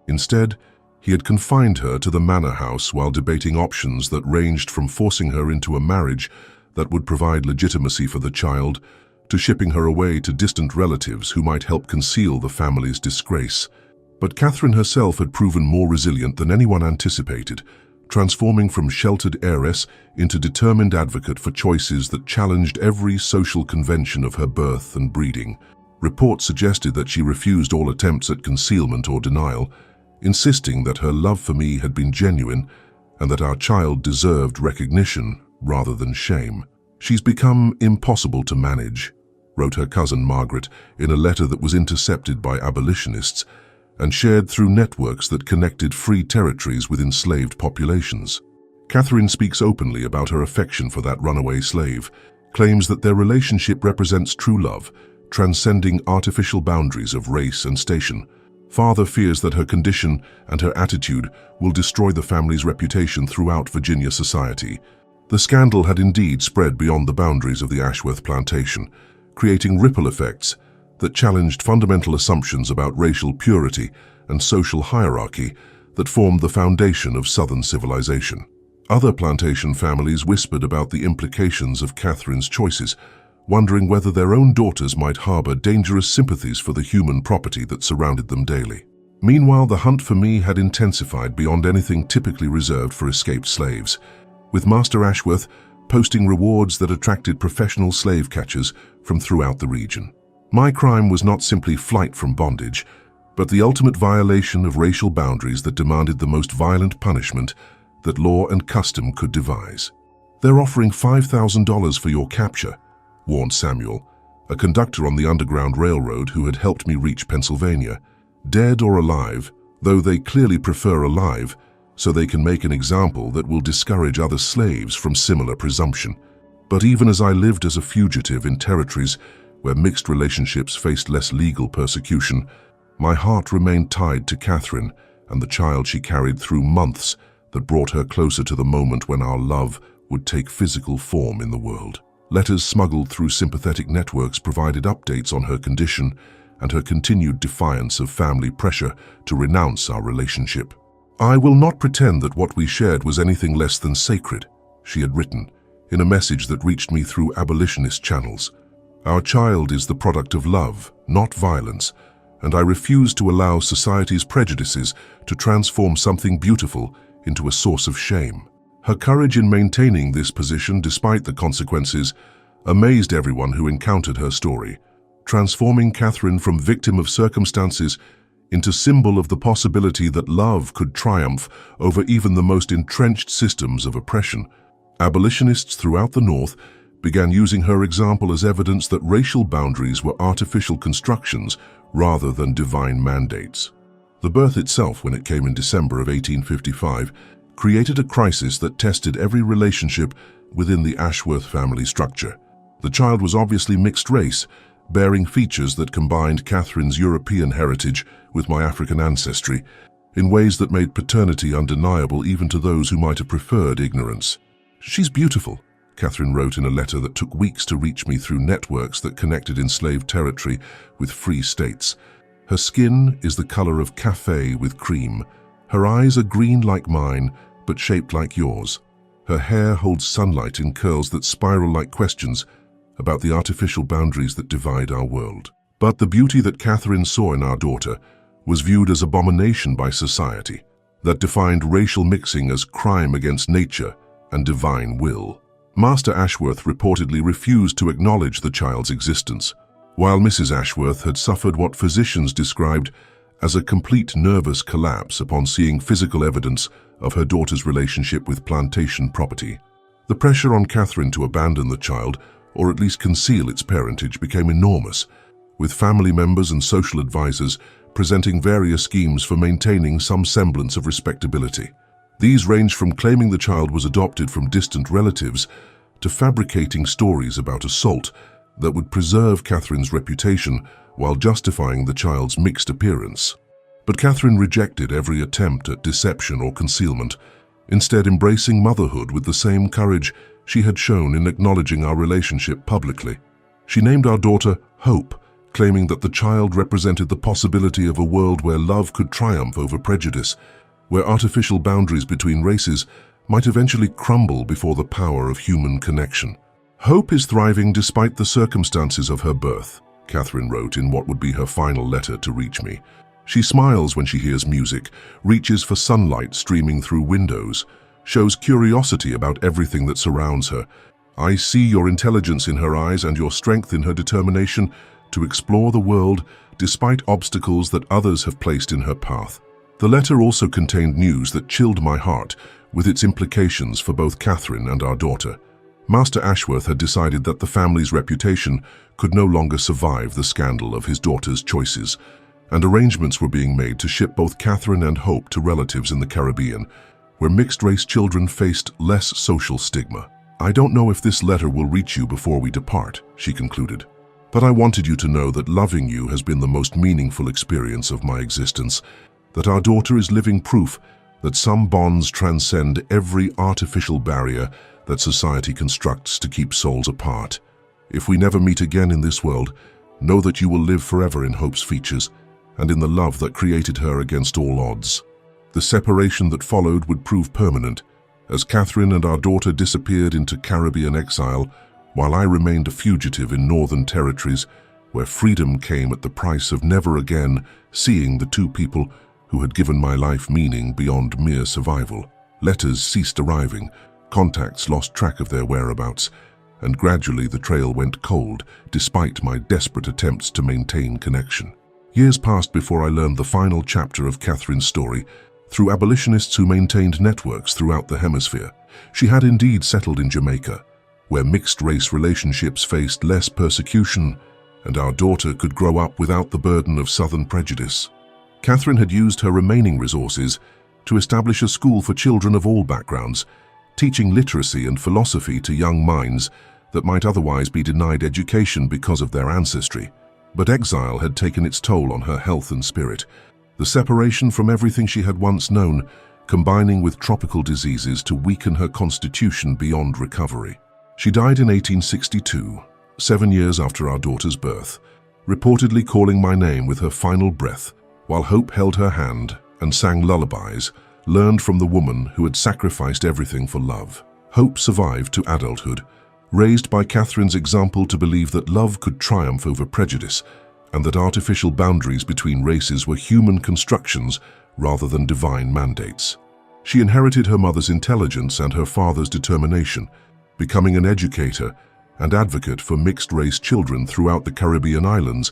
Instead, he had confined her to the manor house while debating options that ranged from forcing her into a marriage that would provide legitimacy for the child to shipping her away to distant relatives who might help conceal the family's disgrace. But Catherine herself had proven more resilient than anyone anticipated, transforming from sheltered heiress into determined advocate for choices that challenged every social convention of her birth and breeding. Reports suggested that she refused all attempts at concealment or denial, insisting that her love for me had been genuine and that our child deserved recognition rather than shame. "She's become impossible to manage," wrote her cousin Margaret in a letter that was intercepted by abolitionists and shared through networks that connected free territories with enslaved populations. Catherine speaks openly about her affection for that runaway slave, claims that their relationship represents true love, transcending artificial boundaries of race and station. Father fears that her condition and her attitude will destroy the family's reputation throughout Virginia society. The scandal had indeed spread beyond the boundaries of the Ashworth plantation, creating ripple effects that challenged fundamental assumptions about racial purity and social hierarchy that formed the foundation of Southern civilization. Other plantation families whispered about the implications of Catherine's choices, wondering whether their own daughters might harbor dangerous sympathies for the human property that surrounded them daily. Meanwhile, the hunt for me had intensified beyond anything typically reserved for escaped slaves, with Master Ashworth posting rewards that attracted professional slave catchers from throughout the region. My crime was not simply flight from bondage, but the ultimate violation of racial boundaries that demanded the most violent punishment that law and custom could devise. "They're offering $5,000 for your capture," warned Samuel, a conductor on the Underground Railroad who had helped me reach Pennsylvania. "Dead or alive, though they clearly prefer alive, so they can make an example that will discourage other slaves from similar presumption." But even as I lived as a fugitive in territories where mixed relationships faced less legal persecution, my heart remained tied to Catherine and the child she carried through months that brought her closer to the moment when our love would take physical form in the world. Letters smuggled through sympathetic networks provided updates on her condition and her continued defiance of family pressure to renounce our relationship. "I will not pretend that what we shared was anything less than sacred," she had written, in a message that reached me through abolitionist channels. "Our child is the product of love, not violence, and I refuse to allow society's prejudices to transform something beautiful into a source of shame." Her courage in maintaining this position despite the consequences amazed everyone who encountered her story, transforming Catherine from victim of circumstances into symbol of the possibility that love could triumph over even the most entrenched systems of oppression. Abolitionists throughout the North began using her example as evidence that racial boundaries were artificial constructions rather than divine mandates. The birth itself, when it came in December of 1855, created a crisis that tested every relationship within the Ashworth family structure. The child was obviously mixed race, bearing features that combined Catherine's European heritage with my African ancestry, in ways that made paternity undeniable even to those who might have preferred ignorance. "She's beautiful," Catherine wrote in a letter that took weeks to reach me through networks that connected enslaved territory with free states. "Her skin is the color of café with cream. Her eyes are green like mine, but shaped like yours. Her hair holds sunlight in curls that spiral like questions about the artificial boundaries that divide our world." But the beauty that Catherine saw in our daughter was viewed as abomination by society, that defined racial mixing as crime against nature and divine will. Master Ashworth reportedly refused to acknowledge the child's existence, while Mrs. Ashworth had suffered what physicians described as a complete nervous collapse upon seeing physical evidence of her daughter's relationship with plantation property. The pressure on Catherine to abandon the child, or at least conceal its parentage, became enormous, with family members and social advisors presenting various schemes for maintaining some semblance of respectability. These ranged from claiming the child was adopted from distant relatives to fabricating stories about assault that would preserve Catherine's reputation while justifying the child's mixed appearance. But Catherine rejected every attempt at deception or concealment, instead embracing motherhood with the same courage she had shown in acknowledging our relationship publicly. She named our daughter Hope, claiming that the child represented the possibility of a world where love could triumph over prejudice, where artificial boundaries between races might eventually crumble before the power of human connection. "Hope is thriving despite the circumstances of her birth," Catherine wrote in what would be her final letter to reach me. "She smiles when she hears music, reaches for sunlight streaming through windows, shows curiosity about everything that surrounds her. I see your intelligence in her eyes and your strength in her determination to explore the world despite obstacles that others have placed in her path." The letter also contained news that chilled my heart with its implications for both Catherine and our daughter. Master Ashworth had decided that the family's reputation could no longer survive the scandal of his daughter's choices, and arrangements were being made to ship both Catherine and Hope to relatives in the Caribbean, where mixed-race children faced less social stigma. "I don't know if this letter will reach you before we depart," she concluded, "but I wanted you to know that loving you has been the most meaningful experience of my existence, that our daughter is living proof that some bonds transcend every artificial barrier that society constructs to keep souls apart. If we never meet again in this world, know that you will live forever in Hope's features and in the love that created her against all odds." The separation that followed would prove permanent, as Catherine and our daughter disappeared into Caribbean exile, while I remained a fugitive in northern territories, where freedom came at the price of never again seeing the two people who had given my life meaning beyond mere survival. Letters ceased arriving, contacts lost track of their whereabouts, and gradually the trail went cold despite my desperate attempts to maintain connection. Years passed before I learned the final chapter of Catherine's story, through abolitionists who maintained networks throughout the hemisphere. She had indeed settled in Jamaica, where mixed-race relationships faced less persecution, and our daughter could grow up without the burden of Southern prejudice. Catherine had used her remaining resources to establish a school for children of all backgrounds, teaching literacy and philosophy to young minds that might otherwise be denied education because of their ancestry. But exile had taken its toll on her health and spirit, the separation from everything she had once known, combining with tropical diseases to weaken her constitution beyond recovery. She died in 1862, 7 years after our daughter's birth, reportedly calling my name with her final breath, while Hope held her hand and sang lullabies, learned from the woman who had sacrificed everything for love. Hope survived to adulthood, raised by Catherine's example to believe that love could triumph over prejudice and that artificial boundaries between races were human constructions rather than divine mandates. She inherited her mother's intelligence and her father's determination, becoming an educator and advocate for mixed-race children throughout the Caribbean islands,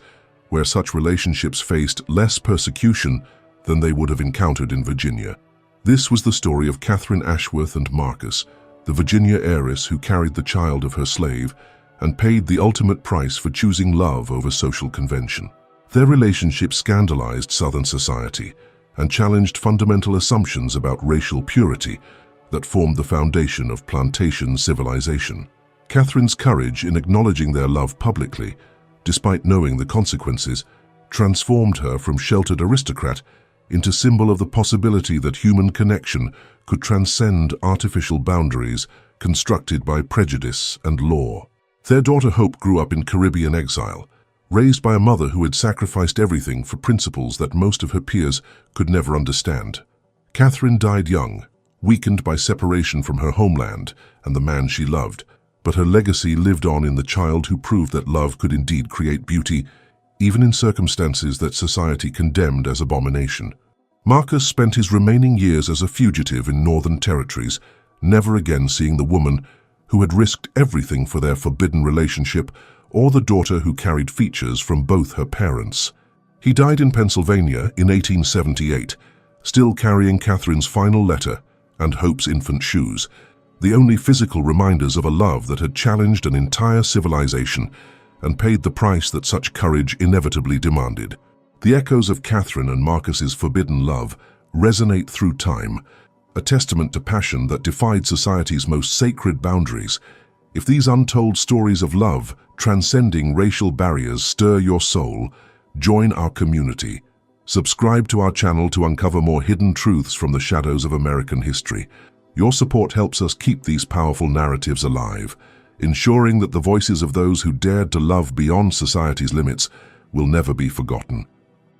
where such relationships faced less persecution than they would have encountered in Virginia. This was the story of Catherine Ashworth and Marcus, the Virginia heiress who carried the child of her slave and paid the ultimate price for choosing love over social convention. Their relationship scandalized Southern society and challenged fundamental assumptions about racial purity that formed the foundation of plantation civilization. Catherine's courage in acknowledging their love publicly, despite knowing the consequences, transformed her from sheltered aristocrat into symbol of the possibility that human connection could transcend artificial boundaries constructed by prejudice and law. Their daughter Hope grew up in Caribbean exile, raised by a mother who had sacrificed everything for principles that most of her peers could never understand. Catherine died young, weakened by separation from her homeland and the man she loved, but her legacy lived on in the child who proved that love could indeed create beauty, even in circumstances that society condemned as abomination. Marcus spent his remaining years as a fugitive in northern territories, never again seeing the woman who had risked everything for their forbidden relationship or the daughter who carried features from both her parents. He died in Pennsylvania in 1878, still carrying Catherine's final letter and Hope's infant shoes, the only physical reminders of a love that had challenged an entire civilization and paid the price that such courage inevitably demanded. The echoes of Catherine and Marcus's forbidden love resonate through time, a testament to passion that defied society's most sacred boundaries. If these untold stories of love, transcending racial barriers, stir your soul, join our community. Subscribe to our channel to uncover more hidden truths from the shadows of American history. Your support helps us keep these powerful narratives alive, ensuring that the voices of those who dared to love beyond society's limits will never be forgotten.